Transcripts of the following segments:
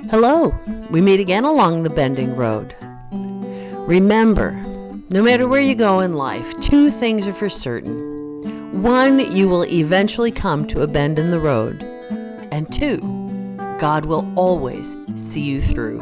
Hello, we meet again along the bending road. Remember, no matter where you go in life, two things are for certain. One, you will eventually come to a bend in the road. And two, God will always see you through.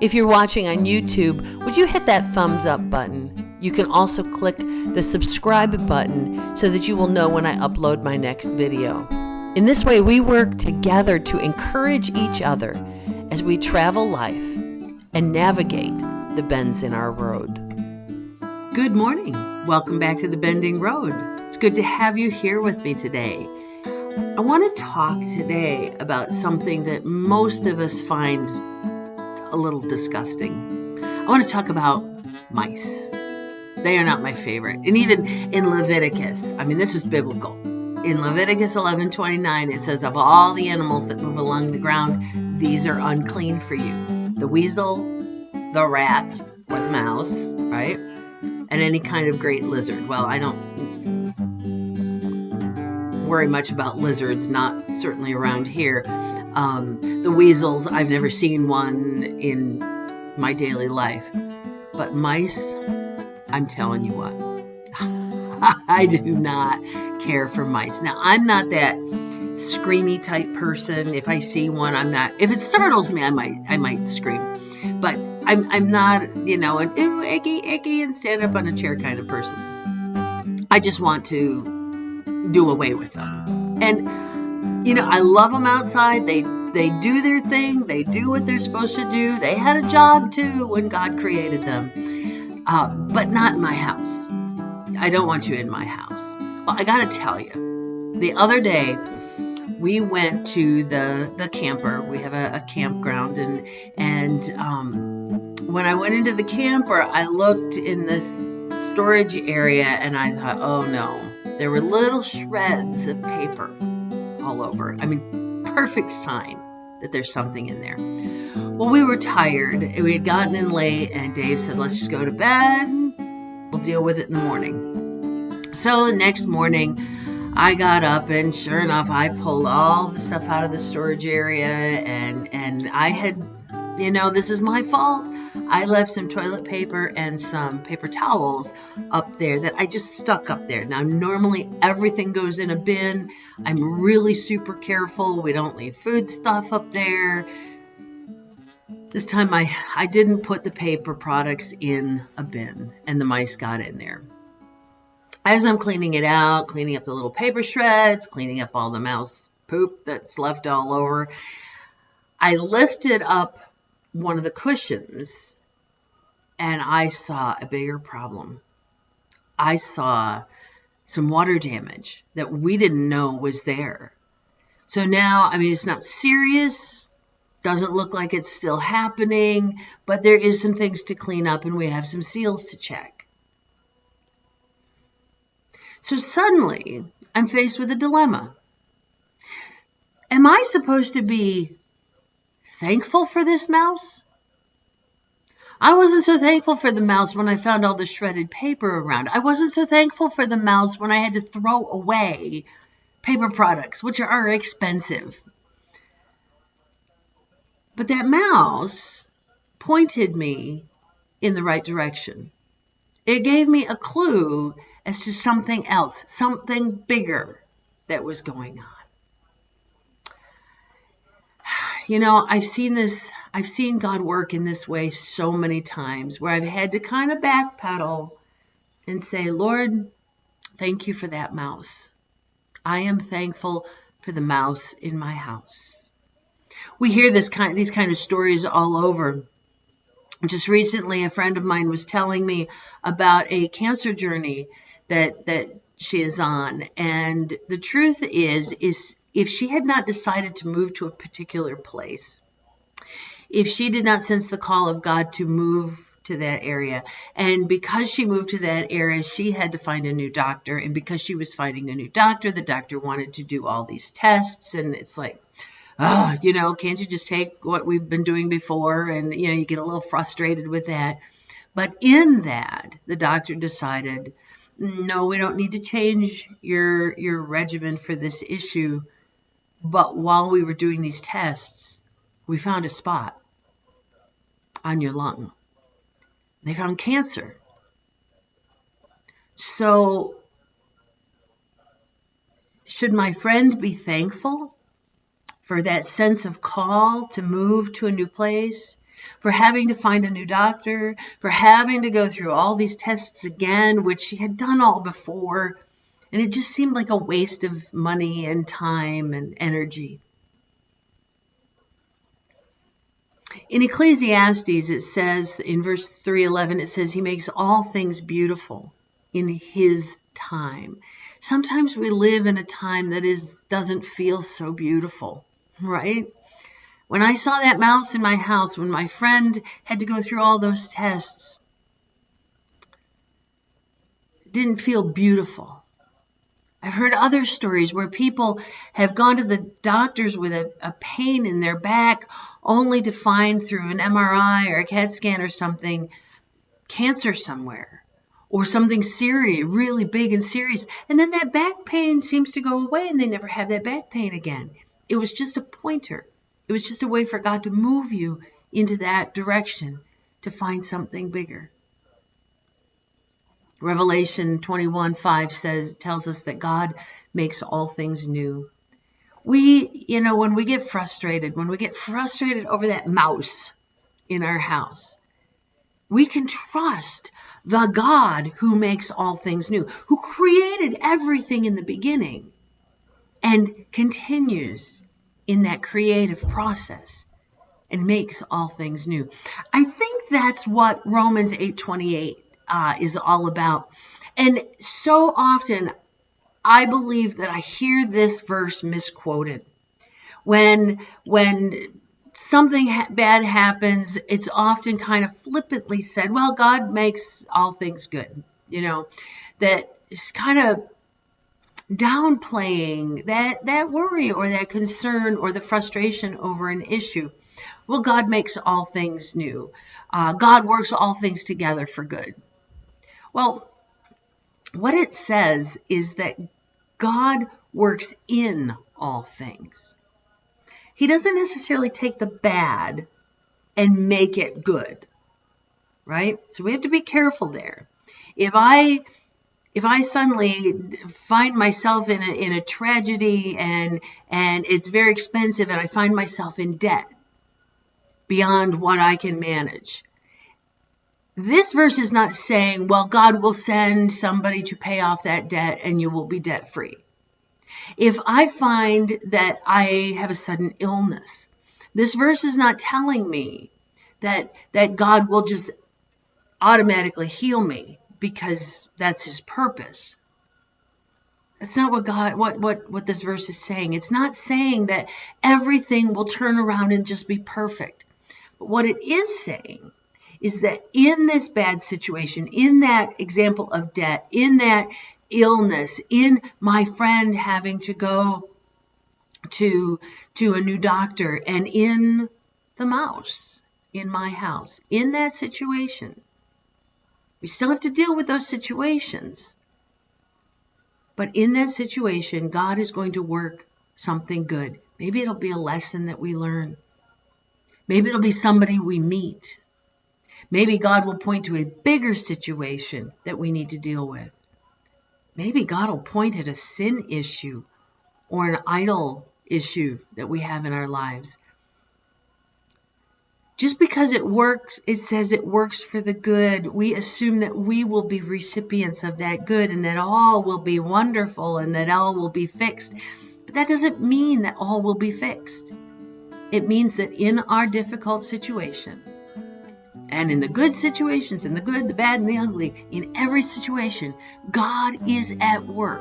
If you're watching on YouTube, would you hit that thumbs up button? You can also click the subscribe button so that you will know when I upload my next video. In this way, we work together to encourage each other as we travel life and navigate the bends in our road. Good morning. Welcome back to the Bending Road. It's good to have you here with me today. I want to talk today about something that most of us find a little disgusting. I want to talk about mice. They are not my favorite. And even in Leviticus, this is biblical. In Leviticus 11:29, it says, of all the animals that move along the ground, these are unclean for you. The weasel, the rat, or the mouse, right? And any kind of great lizard. Well, I don't worry much about lizards, not certainly around here. The weasels, I've never seen one in my daily life. But mice, I'm telling you what, I do not care for mice. Now, I'm not that screamy type person. If I see one, if it startles me, I might scream. But I'm not, an ooh, icky, and stand up on a chair kind of person. I just want to do away with them. And, I love them outside. They do their thing. They do what they're supposed to do. They had a job too when God created them. But not in my house. I don't want you in my house. Well, I gotta tell you, the other day we went to the camper. We have a campground, and when I went into the camper, I looked in this storage area, and I thought, oh no, there were little shreds of paper all over. Perfect sign that there's something in there. Well, we were tired. We had gotten in late, and Dave said, let's just go to bed. We'll deal with it in the morning. So the next morning, I got up, and sure enough, I pulled all the stuff out of the storage area, and I had, this is my fault. I left some toilet paper and some paper towels up there that I just stuck up there. Now, normally everything goes in a bin. I'm really super careful. We don't leave food stuff up there. This time I didn't put the paper products in a bin, and the mice got in there. As I'm cleaning it out, cleaning up the little paper shreds, cleaning up all the mouse poop that's left all over, I lifted up one of the cushions, and I saw a bigger problem. I saw some water damage that we didn't know was there. So now, it's not serious. Doesn't look like it's still happening, but there is some things to clean up, and we have some seals to check. So suddenly, I'm faced with a dilemma. Am I supposed to be thankful for this mouse? I wasn't so thankful for the mouse when I found all the shredded paper around. I wasn't so thankful for the mouse when I had to throw away paper products, which are expensive. But that mouse pointed me in the right direction. It gave me a clue as to something else, something bigger that was going on. I've seen God work in this way so many times, where I've had to kind of backpedal and say, Lord, thank you for that mouse. I am thankful for the mouse in my house. We hear these kind of stories all over. Just recently, a friend of mine was telling me about a cancer journey that she is on. And the truth is if she had not decided to move to a particular place, if she did not sense the call of God to move to that area, and because she moved to that area, she had to find a new doctor. And because she was finding a new doctor, the doctor wanted to do all these tests. And it's like, can't you just take what we've been doing before? And, you get a little frustrated with that. But in that, the doctor decided, no, we don't need to change your regimen for this issue. But while we were doing these tests, We found a spot on your lung. They found cancer. So, should my friend be thankful for that sense of call to move to a new place, for having to find a new doctor, for having to go through all these tests again, which she had done all before, and it just seemed like a waste of money and time and energy? In Ecclesiastes, it says in verse 3:11, it says, He makes all things beautiful in His time. Sometimes we live in a time that doesn't feel so beautiful, right? When I saw that mouse in my house, when my friend had to go through all those tests, it didn't feel beautiful. I've heard other stories where people have gone to the doctors with a pain in their back only to find through an MRI or a CAT scan or something, cancer somewhere or something serious, really big and serious. And then that back pain seems to go away and they never have that back pain again. It was just a pointer. It was just a way for God to move you into that direction to find something bigger. Revelation 21:5 tells us that God makes all things new. When we get frustrated over that mouse in our house, we can trust the God who makes all things new, who created everything in the beginning and continues in that creative process and makes all things new. I think that's what Romans 8:28 is all about. And so often I believe that I hear this verse misquoted. When something bad happens, it's often kind of flippantly said, well, God makes all things good. That is kind of downplaying that worry or that concern or the frustration over an issue. Well, God makes all things new. God works all things together for good. Well, what it says is that God works in all things. He doesn't necessarily take the bad and make it good, right? So we have to be careful there. If I suddenly find myself in a tragedy and it's very expensive and I find myself in debt beyond what I can manage, this verse is not saying, well, God will send somebody to pay off that debt and you will be debt free. If I find that I have a sudden illness, this verse is not telling me that God will just automatically heal me because that's His purpose. That's not what this verse is saying. It's not saying that everything will turn around and just be perfect. But what it is saying is that in this bad situation, in that example of debt, in that illness, in my friend having to go to a new doctor, and in the mouse in my house, in that situation, we still have to deal with those situations. But in that situation, God is going to work something good. Maybe it'll be a lesson that we learn. Maybe it'll be somebody we meet. Maybe God will point to a bigger situation that we need to deal with. Maybe God will point at a sin issue or an idol issue that we have in our lives. Just because it works, it says it works for the good. We assume that we will be recipients of that good and that all will be wonderful and that all will be fixed. But that doesn't mean that all will be fixed. It means that in our difficult situation, and in the good situations, in the good, the bad, and the ugly, in every situation, God is at work,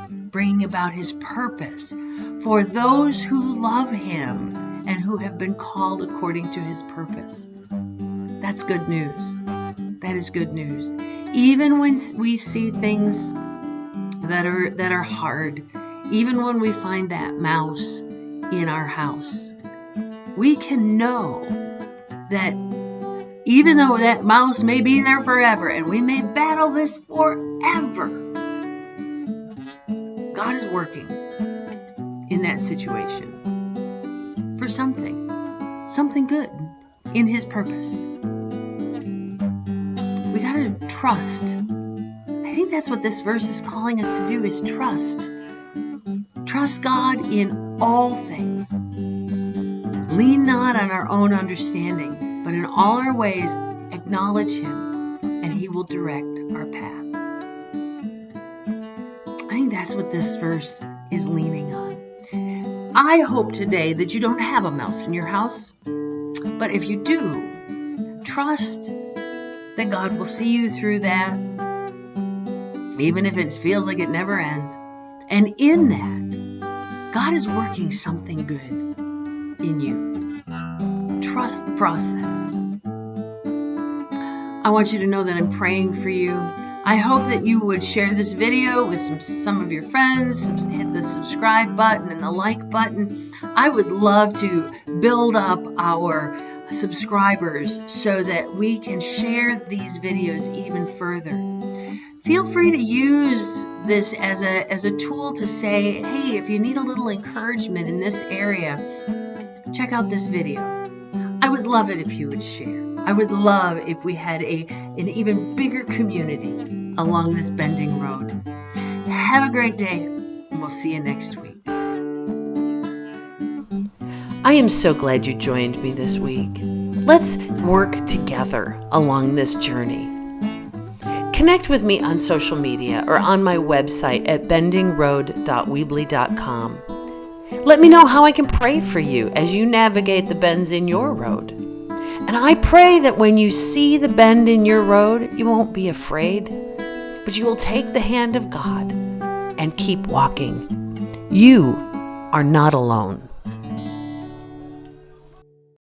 bringing about His purpose for those who love Him and who have been called according to His purpose. That's good news. That is good news. Even when we see things that are hard, even when we find that mouse in our house, we can know that even though that mouse may be there forever and we may battle this forever, God is working in that situation for something. something good in His purpose. We got to trust. I think that's what this verse is calling us to do, is trust. Trust God in all things. Lean not on our own understanding, but in all our ways acknowledge Him, and He will direct our path. I think that's what this verse is leaning on. I hope today that you don't have a mouse in your house, but if you do, trust that God will see you through that, even if it feels like it never ends. And in that, God is working something good in you. Trust the process. I want you to know that I'm praying for you. I hope that you would share this video with some of your friends, hit the subscribe button and the like button. I would love to build up our subscribers so that we can share these videos even further. Feel free to use this as a tool to say, hey, if you need a little encouragement in this area, check out this video. I would love it if you would share. I would love if we had an even bigger community along this bending road. Have a great day, and we'll see you next week. I am so glad you joined me this week. Let's work together along this journey. Connect with me on social media or on my website at bendingroad.weebly.com. Let me know how I can pray for you as you navigate the bends in your road. And I pray that when you see the bend in your road, you won't be afraid, but you will take the hand of God and keep walking. You are not alone.